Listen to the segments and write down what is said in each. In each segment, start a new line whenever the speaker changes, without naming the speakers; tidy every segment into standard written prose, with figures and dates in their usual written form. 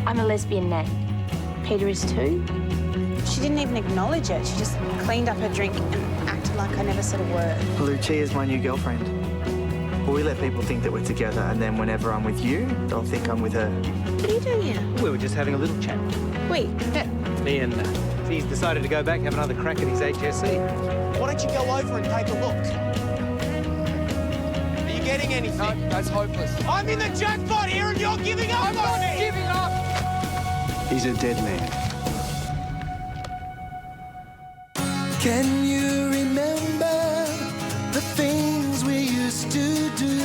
I'm a lesbian name. Peter is too.
She didn't even acknowledge it. She just cleaned up her drink and acted like I never said a word.
Lucia's my new girlfriend. Well, we let people think that we're together, and then whenever I'm with you, they'll think I'm with her.
What are you doing here?
We were just having a little chat.
Wait,
Me and he's decided to go back and have another crack at his HSC.
Why don't you go over and take a look? Are you getting anything?
No, that's hopeless.
I'm in the jackpot here and you're giving up
I'm
on
not
me!
giving up!
He's a dead man.
Can you remember the things we used to do?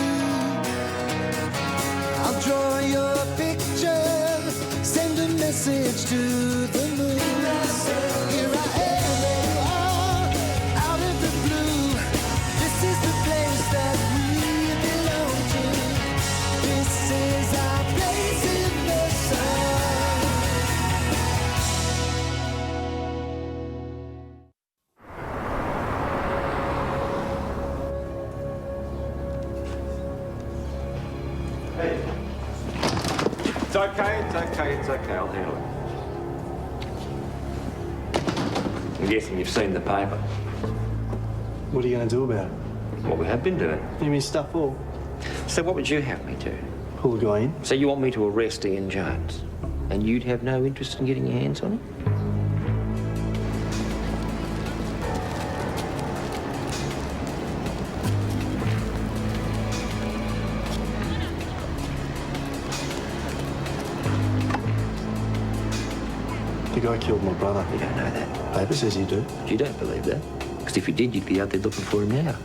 I'll draw your picture, send a message to the moon. Here I am, there you are, out of the blue. This is the place that we belong to. This is our place in the sun.
It's okay, I'll handle it. I'm guessing you've seen the paper.
What are you going to do about it?
What we have been doing.
You mean stuff all?
So what would you have me do?
Pull the guy in?
So you want me to arrest Ian Jones? And you'd have no interest in getting your hands on him?
The guy killed my brother.
You don't know that.
Paper says you do.
You don't believe that? Because if you did, you'd be out there looking for him now.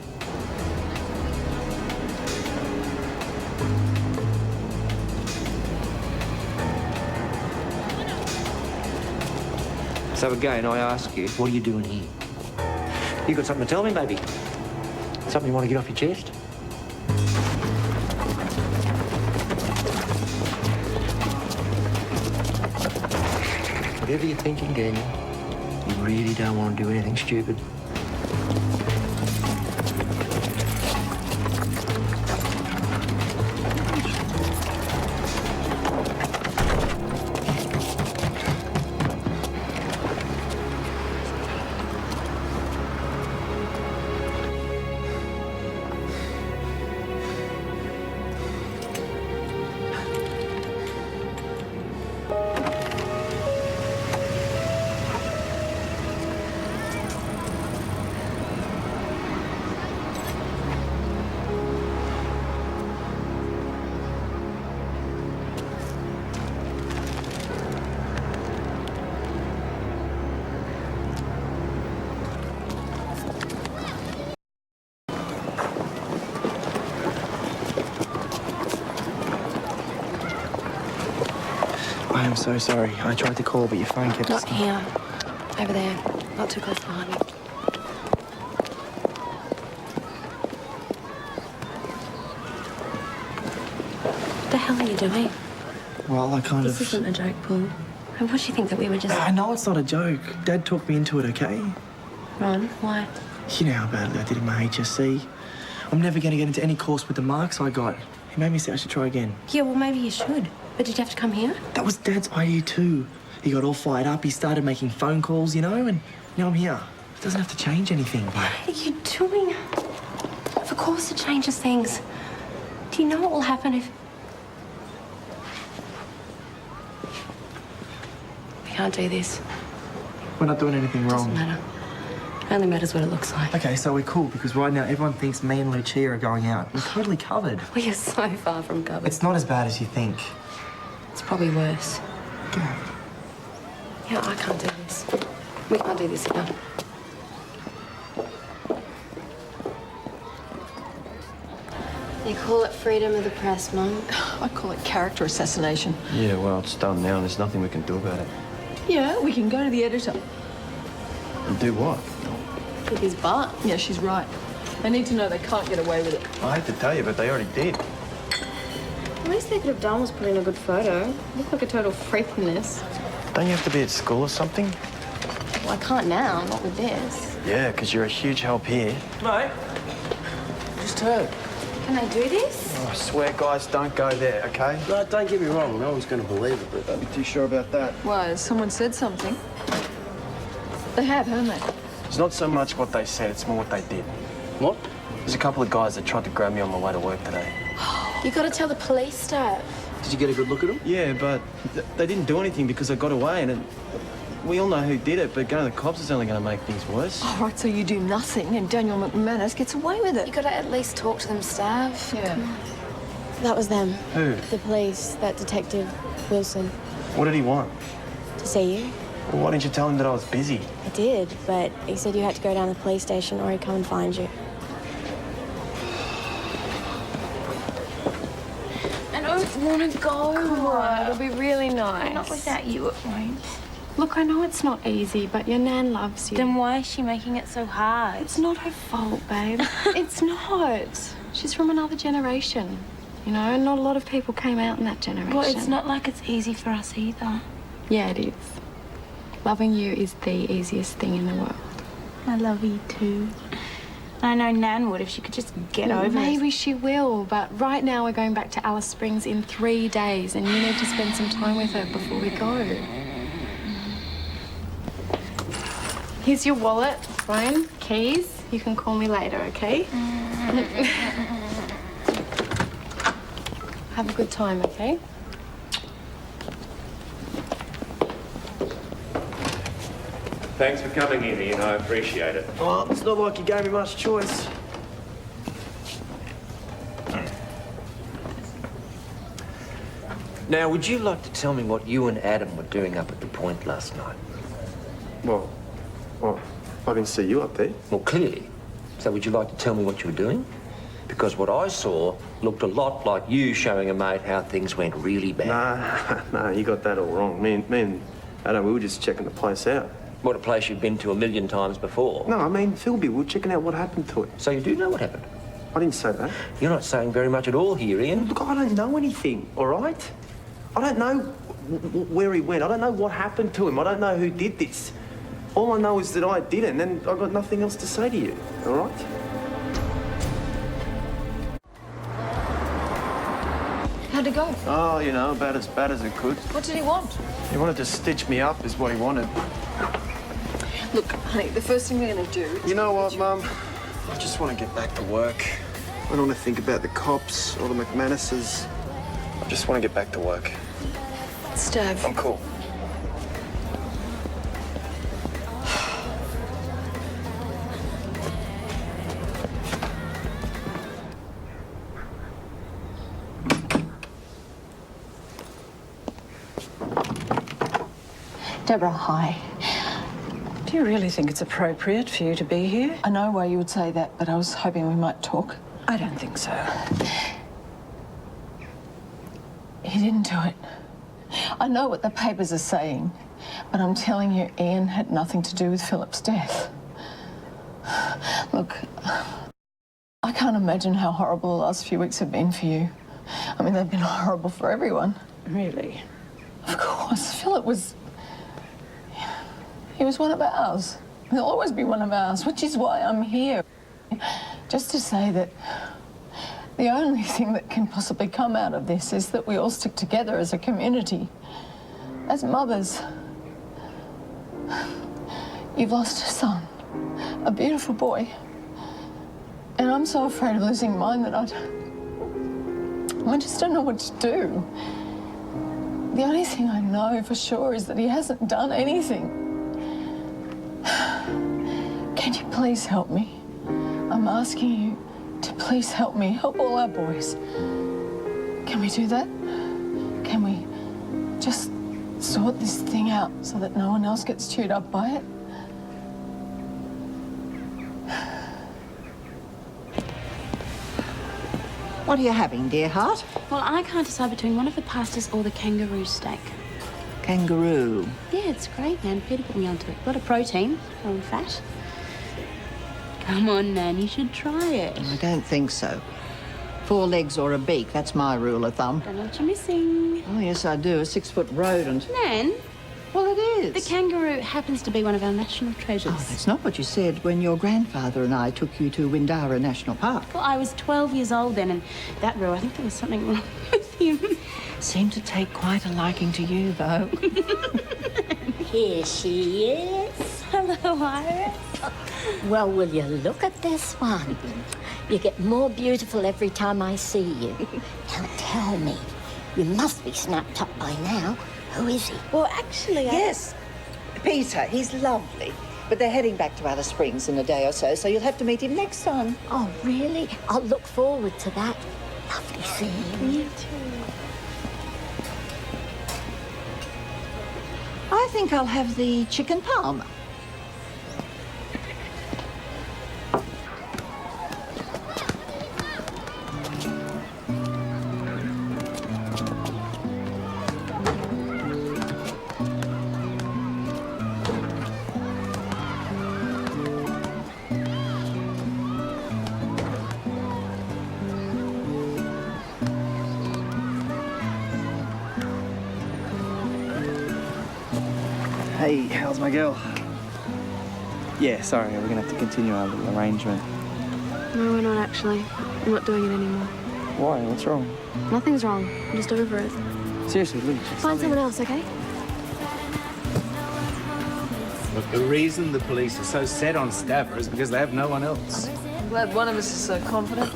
So again, I ask you, what are you doing here? You got something to tell me, maybe? Something you want to get off your chest? Whatever you're thinking, Daniel, you really don't want to do anything stupid.
I am so sorry. I tried to call, but your phone kept...
Not here. Over there. Not too close behind me. What the hell are you doing?
Well, I kind
This
of...
isn't a joke, Paul. And what do you think that we were just...
I know it's not a joke. Dad talked me into it, okay?
Ron, why?
You know how badly I did in my HSC. I'm never going to get into any course with the marks I got. He made me say I should try again.
Yeah, well, maybe you should. But did you have to come here?
That was Dad's idea too. He got all fired up. He started making phone calls, you know, and now I'm here. It doesn't have to change anything.
What are you doing? Of course it changes things. Do you know what will happen if... We can't do this.
We're not doing anything wrong.
Doesn't matter. It only matters what it looks like.
Okay, so we're cool because right now everyone thinks me and Lucia are going out. We're totally covered.
We are so far from covered.
It's not as bad as you think.
It's probably worse.
Yeah.
Yeah, I can't do this. We can't do this now. You call it freedom of the press, Mum?
I call it character assassination.
Yeah, well, it's done now and there's nothing we can do about it.
Yeah, we can go to the editor.
And do what?
With his butt.
Yeah, she's right. They need to know they can't get away with it.
I hate to tell you, but they already did.
The least they could have done was put in a good photo. Look like a total freak in this.
Don't you have to be at school or something?
Well, I can't now, not with this.
Yeah, because you're a huge help here.
Mate, just heard.
Can I do this?
Oh, I swear, guys, don't go there, okay?
No, don't get me wrong. No one's going to believe it, but
Don't be too sure about that.
Why, someone said something. They have, haven't they?
It's not so much what they said, it's more what they did.
what?
There's a couple of guys that tried to grab me on my way to work today.
You gotta tell the police, Dad.
Did you get a good look at them?
Yeah, but they didn't do anything because I got away, and we all know who did it, but going to the cops is only going to make things worse.
All right, so you do nothing and Daniel McManus gets away with
You
it.
gotta at least talk to them, Stav.
Yeah.
That was them.
Who?
The police, that Detective Wilson.
What did he want?
To see you.
Well, why didn't you tell him that I was busy?
I did, but he said you had to go down to the police station or he'd come and find you.
I don't wanna go.
Come on, it'll be really nice.
Not without you, it won't. Look, I know it's not easy, but your nan loves you.
Then why is she making it so hard?
It's not her fault, babe. It's not. She's from another generation, you know, and not a lot of people came out in that generation.
Well, it's not like it's easy for us either.
Yeah, it is. Loving you is the easiest thing in the world.
I love you too. I know Nan would if she could just get over it.
Maybe she will, but right now we're going back to Alice Springs in 3 days, and you need to spend some time with her before we go. Here's your wallet, phone, keys. You can call me later, okay? Have a good time, okay?
Thanks for coming in, Ian. I appreciate it.
Well, it's not like you gave me much choice.
Now, would you like to tell me what you and Adam were doing up at the Point last night?
Well, I didn't see you up there.
Well, clearly. So would you like to tell me what you were doing? Because what I saw looked a lot like you showing a mate how things went really bad.
Nah, you got that all wrong. Me and Adam, we were just checking the place out.
What a place you've been to a million times before.
No, I mean, Philby, we were checking out what happened to it.
So you do know what happened?
I didn't say that.
You're not saying very much at all here, Ian.
Look, I don't know anything, all right? I don't know where he went. I don't know what happened to him. I don't know who did this. All I know is that I did it, and then I've got nothing else to say to you, all right?
How'd it go?
Oh, you know, about as bad as it could.
What did he want?
He wanted to stitch me up is what he wanted.
Look, honey, the first thing we're going to do...
You know what, Mum? I just want to get back to work. I don't want to think about the cops or the McManuses. I just want to get back to work.
Stav.
I'm cool.
Deborah, hi.
Do you really think it's appropriate for you to be here?
I know why you would say that, but I was hoping we might talk.
I don't think so.
He didn't do it. I know what the papers are saying, but I'm telling you, Ian had nothing to do with Philip's death. Look, I can't imagine how horrible the last few weeks have been for you. I mean, they've been horrible for everyone.
Really?
Of course, Philip was... He was one of ours. He'll always be one of ours, which is why I'm here. Just to say that the only thing that can possibly come out of this is that we all stick together as a community, as mothers. You've lost a son, a beautiful boy, and I'm so afraid of losing mine that I just don't know what to do. The only thing I know for sure is that he hasn't done anything. Can you please help me? I'm asking you to please help me, help all our boys. Can we do that? Can we just sort this thing out so that no one else gets chewed up by it?
What are you having, dear heart?
Well, I can't decide between one of the pastas or the kangaroo steak.
Kangaroo.
Yeah, it's great, man. Peter put me onto it. A lot of protein, low in fat. Come on, Nan, you should try it.
I don't think so. 4 legs or a beak, that's my rule of thumb.
Don't know what you're missing.
Oh, yes, I do. A 6-foot rodent.
Nan?
Well, it
is?
The kangaroo happens to be one of our national treasures.
Oh, that's not what you said when your grandfather and I took you to Windara National Park.
Well, I was 12 years old then, and that row, I think there was something wrong with him.
Seemed to take quite a liking to you, though.
Here she is. Hello, Iris. Well, will you look at this one? You get more beautiful every time I see you. Now tell me, you must be snapped up by now. Who is he?
Well, actually,
Yes, Peter. He's lovely. But they're heading back to Alice Springs in a day or so you'll have to meet him next time.
Oh, really? I'll look forward to that. Lovely seeing you.
You too.
I think I'll have the chicken parma.
Hey, how's my girl? Yeah, sorry, we're gonna have to continue our little arrangement.
No, we're not actually. I'm not doing it anymore.
Why? What's wrong?
Nothing's wrong. I'm just over it.
Seriously, Luke.
Find someone else, okay?
Look, the reason the police are so set on Stabber is because they have no one else.
I'm glad one of us is so confident.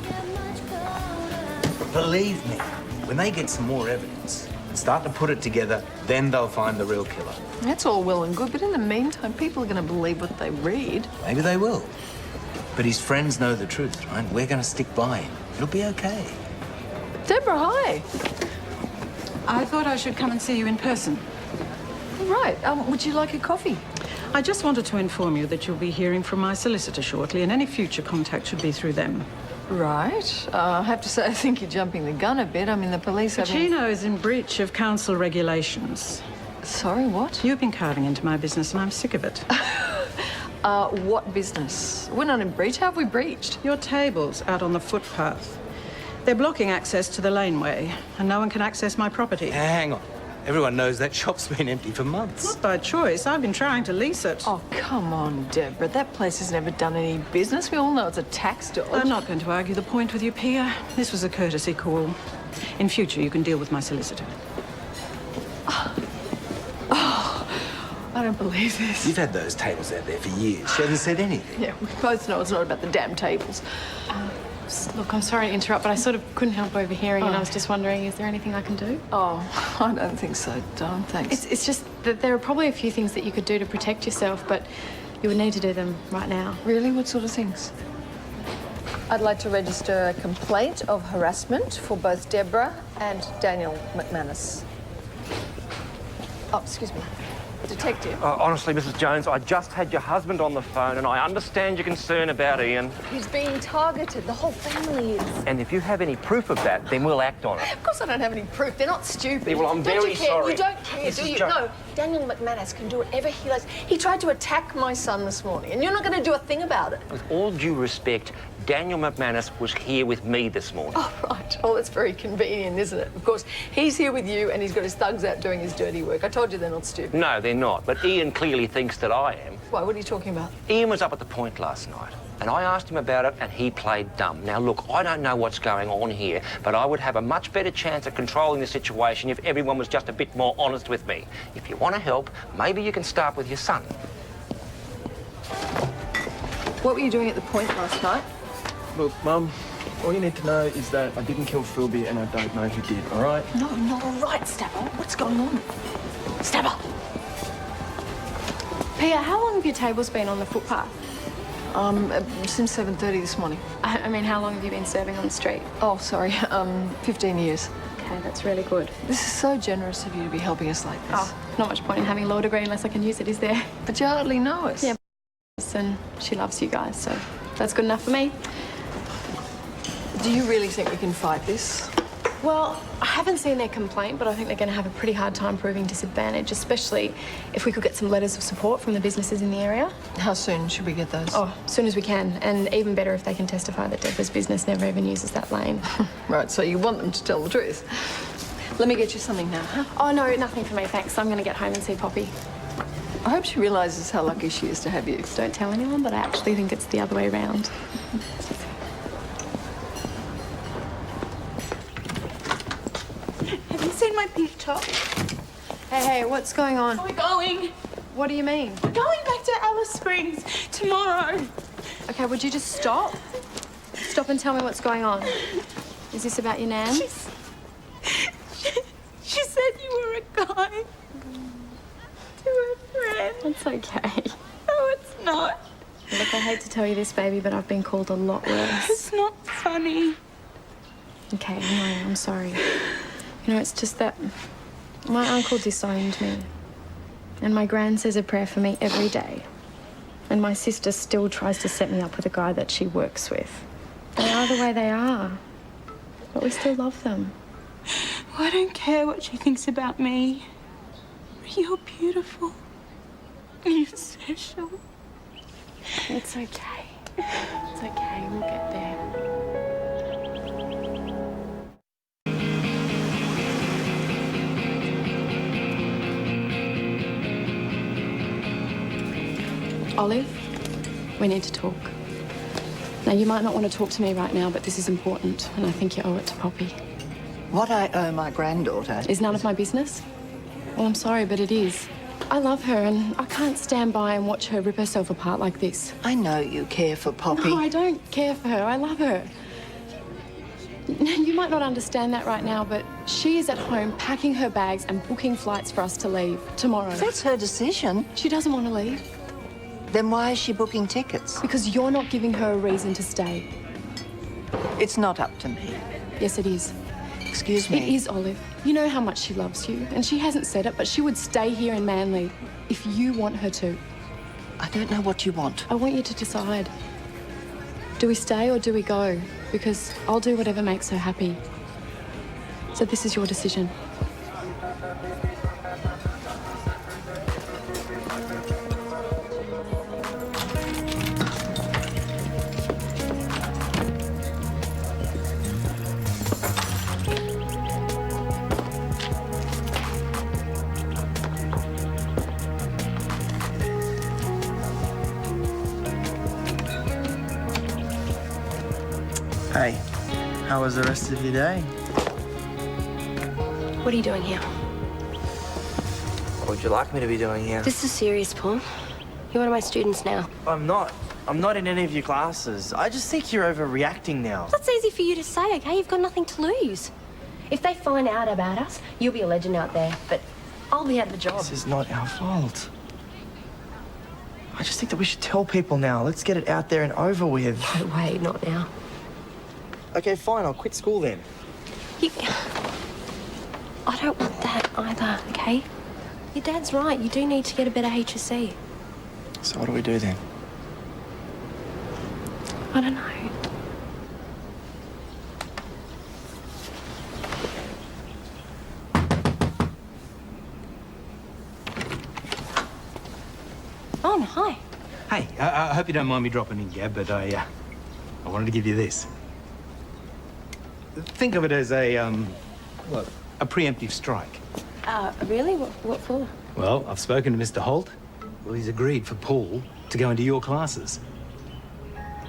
Believe me, when they get some more evidence and start to put it together, then they'll find the real killer.
That's all well and good, but in the meantime, people are going to believe what they read.
Maybe they will. But his friends know the truth, right? We're going to stick by him. It'll be okay.
Deborah, hi.
I thought I should come and see you in person.
Right. Would you like a coffee?
I just wanted to inform you that you'll be hearing from my solicitor shortly, and any future contact should be through them.
Right. I have to say, I think you're jumping the gun a bit. I mean, the police have...
Pacino is in breach of council regulations.
Sorry, what?
You've been carving into my business, and I'm sick of it.
What business? We're not in breach. How have we breached?
Your tables out on the footpath. They're blocking access to the laneway, and no one can access my property.
Hang on. Everyone knows that shop's been empty for months.
Not by choice. I've been trying to lease it.
Oh, come on, Deborah. That place has never done any business. We all know it's a tax dodge.
I'm not going to argue the point with you, Pia. This was a courtesy call. In future, you can deal with my solicitor.
I don't believe this.
You've had those tables out there for years. She hasn't said anything.
Yeah, we both know it's not about the damn tables.
Look, I'm sorry to interrupt, but I sort of couldn't help overhearing, and I was just wondering, is there anything I can do?
Oh, I don't think so, Dawn. Thanks.
It's just that there are probably a few things that you could do to protect yourself, but you would need to do them right now.
Really? What sort of things? I'd like to register a complaint of harassment for both Deborah and Daniel McManus. Oh, excuse me. Detective.
Honestly, Mrs. Jones, I just had your husband on the phone and I understand your concern about Ian.
He's being targeted. The whole family is.
And if you have any proof of that, then we'll act on it.
Of course I don't have any proof. They're not stupid.
Yeah, well, I'm
don't
very
you care?
sorry.
You don't care,
Mrs.
do you?
Jones.
No, Daniel McManus can do whatever he likes. He tried to attack my son this morning, and you're not going to do a thing about it.
With all due respect, Daniel McManus was here with me this morning.
Oh, right. Oh, that's very convenient, isn't it? Of course, he's here with you, and he's got his thugs out doing his dirty work. I told you they're not stupid.
No, they're not. But Ian clearly thinks that I am.
Why? What are you talking about?
Ian was up at the Point last night, and I asked him about it, and he played dumb. Now, look, I don't know what's going on here, but I would have a much better chance of controlling the situation if everyone was just a bit more honest with me. If you want to help, maybe you can start with your son.
What were you doing at the Point last night?
Look, Mum, all you need to know is that I didn't kill Philby and I don't know who did, all right?
No, not all right, Stabber. What's going on? Stabber!
Pia, how long have your tables been on the footpath?
Since 7:30 this morning.
I mean, how long have you been serving on the street?
Oh, sorry, 15 years.
Okay, that's really good.
This is so generous of you to be helping us like this.
Oh, not much point in having a law degree unless I can use it, is there?
But you hardly know us.
Yeah, and she loves you guys, so that's good enough for me.
Do you really think we can fight this?
Well, I haven't seen their complaint, but I think they're going to have a pretty hard time proving disadvantage, especially if we could get some letters of support from the businesses in the area.
How soon should we get those?
Oh, as soon as we can, and even better if they can testify that Deborah's business never even uses that lane.
Right, so you want them to tell the truth. Let me get you something now, huh?
Oh, no, nothing for me, thanks. I'm going to get home and see Poppy.
I hope she realises how lucky she is to have you.
Don't tell anyone, but I actually think it's the other way around.
Have you seen my pink top?
Hey, what's going on?
We're going.
What do you mean?
We're going back to Alice Springs tomorrow.
Okay, would you just stop? Stop and tell me what's going on. Is this about your nan?
She said you were a guy to her friend.
It's okay.
No, it's not.
Look, I hate to tell you this, baby, but I've been called a lot worse.
It's not funny.
Okay, anyway, I'm sorry. You know, it's just that my uncle disowned me. And my gran says a prayer for me every day. And my sister still tries to set me up with a guy that she works with. They are the way they are. But we still love them.
I don't care what she thinks about me. You're beautiful. You're special.
It's okay. It's okay. We'll get there. Olive, we need to talk. Now, you might not want to talk to me right now, but this is important, and I think you owe it to Poppy.
What I owe my granddaughter
Is none of my business? Well, I'm sorry, but it is. I love her, and I can't stand by and watch her rip herself apart like this.
I know you care for Poppy.
No, I don't care for her. I love her. You might not understand that right now, but she is at home packing her bags and booking flights for us to leave tomorrow.
That's her decision.
She doesn't want to leave.
Then why is she booking tickets?
Because you're not giving her a reason to stay.
It's not up to me.
Yes, it is.
Excuse me.
It is, Olive. You know how much she loves you, and she hasn't said it, but she would stay here in Manly if you want her to.
I don't know what you want.
I want you to decide. Do we stay or do we go? Because I'll do whatever makes her happy. So this is your decision.
Hey, how was the rest of your day?
What are you doing here?
What would you like me to be doing here?
This is serious, Paul. You're one of my students now.
I'm not. I'm not in any of your classes. I just think you're overreacting now.
That's easy for you to say, okay? You've got nothing to lose. If they find out about us, you'll be a legend out there, but I'll be out of a job.
This is not our fault. I just think that we should tell people now. Let's get it out there and over with.
No way, not now.
Okay, fine. I'll quit school then.
I don't want that either, okay? Your dad's right. You do need to get a better HSC.
So what do we do then?
I don't know. Oh, hi.
Hey, I hope you don't mind me dropping in, Gab, but I wanted to give you this. Think of it as a preemptive strike.
Really? What for?
Well, I've spoken to Mr. Holt. Well, he's agreed for Paul to go into your classes.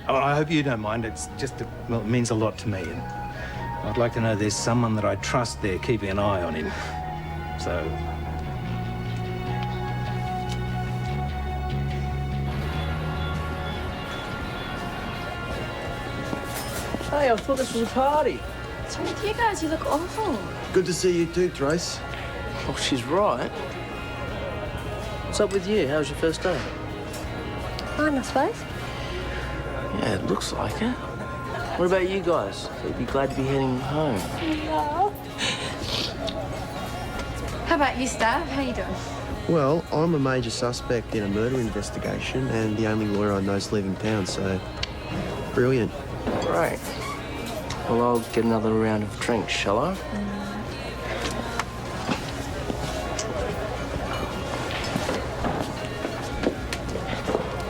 Oh, I hope you don't mind. It's just, well, it means a lot to me. And I'd like to know there's someone that I trust there keeping an eye on him. So...
Hey, I thought this was a party.
What's wrong with you guys? You look awful.
Good to see you too, Trace. Oh, she's right. What's up with you? How was your first day?
Fine, I suppose.
Yeah, it looks like it. What about you guys? You'd be glad to be heading home.
Yeah.
How about you, Stav? How you doing?
Well, I'm a major suspect in a murder investigation and the only lawyer I know is leaving town, so brilliant.
Great. Well, I'll get another round of drinks, shall I?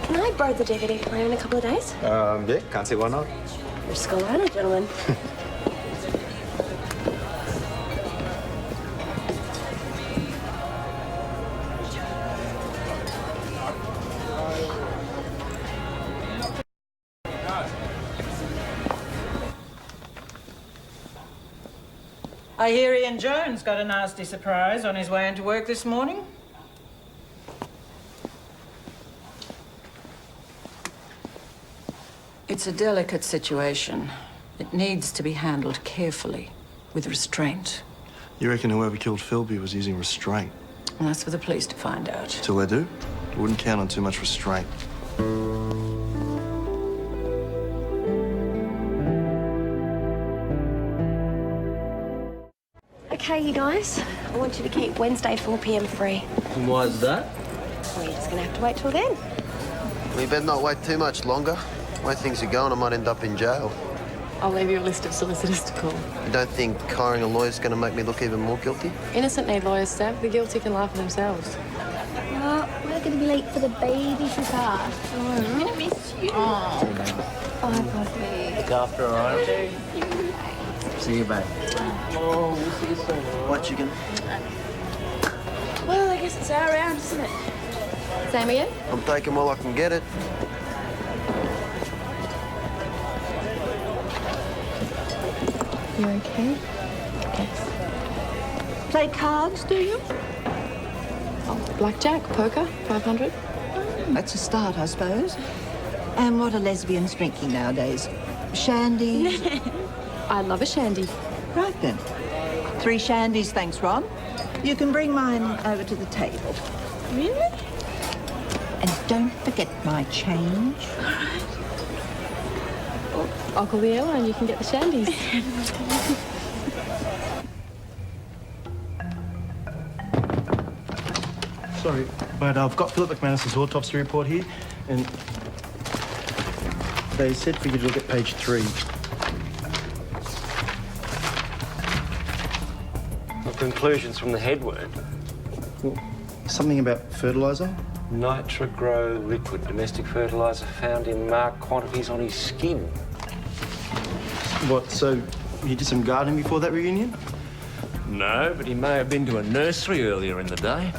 Can I borrow the DVD player in a couple of days?
Yeah, can't see why not.
You're a scholar and a gentleman.
I hear Ian Jones got a nasty surprise on his way into work this morning. It's a delicate situation. It needs to be handled carefully, with restraint.
You reckon whoever killed Philby was using restraint?
And that's for the police to find out.
Till they do? I wouldn't count on too much restraint.
Okay, you guys. I want you to keep Wednesday 4 p.m. free.
And why is that?
Well, you're just gonna have to wait till then.
We better not wait too much longer. The way things are going, I might end up in jail.
I'll leave you a list of solicitors to call.
You don't think hiring a lawyer's going to make me look even more guilty?
Innocent need lawyers, Steph. The guilty can laugh at themselves.
We're gonna be late for the baby shower. I'm gonna miss you. Oh. Bye, Puppy.
Look after her, all right? See you, babe. Oh, we'll see you soon.
What, chicken?
Well, I guess it's our round, isn't it?
Same again?
I'm taking while I can get it.
You okay? Yes.
Play cards, do you?
Oh, blackjack, poker, 500.
That's a start, I suppose. And what are lesbians drinking nowadays? Shandies?
I love a shandy.
Right then. 3 shandies, thanks, Ron. You can bring mine over to the table.
Really?
And don't forget my change.
I'll call the airline, you can get the shandies.
Sorry, but I've got Philip McManus's autopsy report here, and they said for you to look at page 3.
The conclusions from the head weren't.
Something about fertiliser?
Nitrogrow liquid, domestic fertiliser found in marked quantities on his skin.
What, so you did some gardening before that reunion?
No, but he may have been to a nursery earlier in the day.